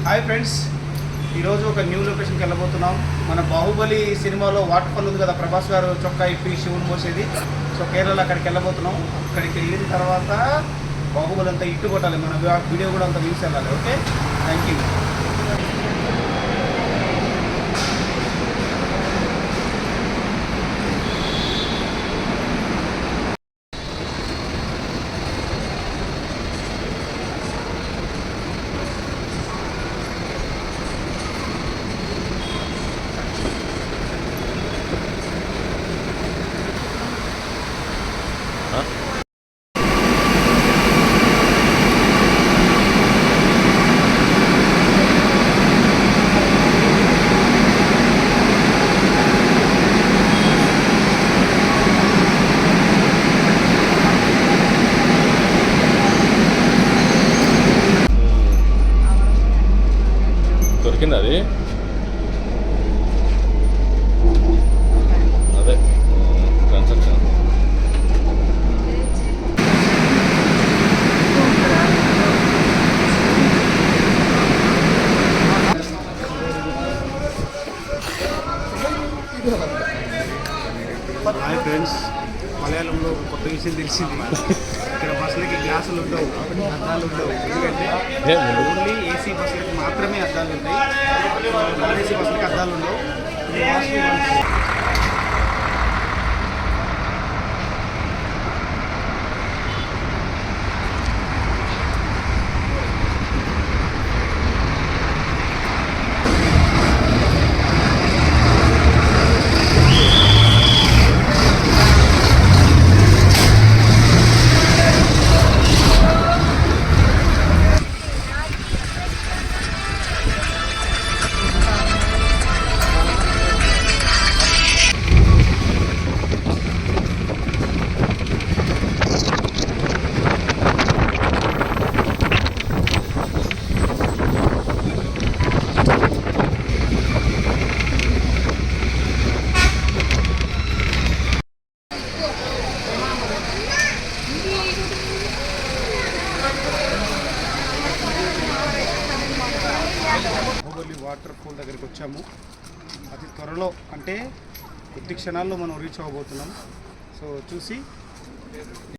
Hi friends, ఈరోజు ఒక new లొకేషన్కి వెళ్ళబోతున్నాం. మన బాహుబలి సినిమాలో వాటర్ ఫాల్ ఉంది కదా, ప్రభాస్ గారు చొక్కా ఇప్పి శివుని మోసేది. సో కేరళ అక్కడికి వెళ్ళబోతున్నాం. అక్కడికి వెళ్ళిన తర్వాత బాహుబలి అంతా ఇట్టు కొట్టాలి, మన వీడియో కూడా అంత వ్యూస్ వెళ్ళాలి. Okay, thank you. దొరికింది అది అదే ట్రాన్సాక్షన్. హాయ్ ఫ్రెండ్స్, మలయాళంలో ఒక కొత్త విషయం తెలిసింది. ఇక్కడ బస్సులకి గ్లాసులు ఉండవు, అద్దాలు ఉండవు. ఎందుకంటే ఓన్లీ ఏసీ బస్సులకి మాత్రమే అద్దాలు ఉంటాయి. నాన్ ఏసీ బస్సులకి అద్దాలు ఉండవు. బాహుబలి వాటర్ ఫాల్ దగ్గరికి వచ్చాము. అతి త్వరలో, అంటే కొద్ది క్షణాల్లో మనం రీచ్ అవ్వబోతున్నాం. సో చూసి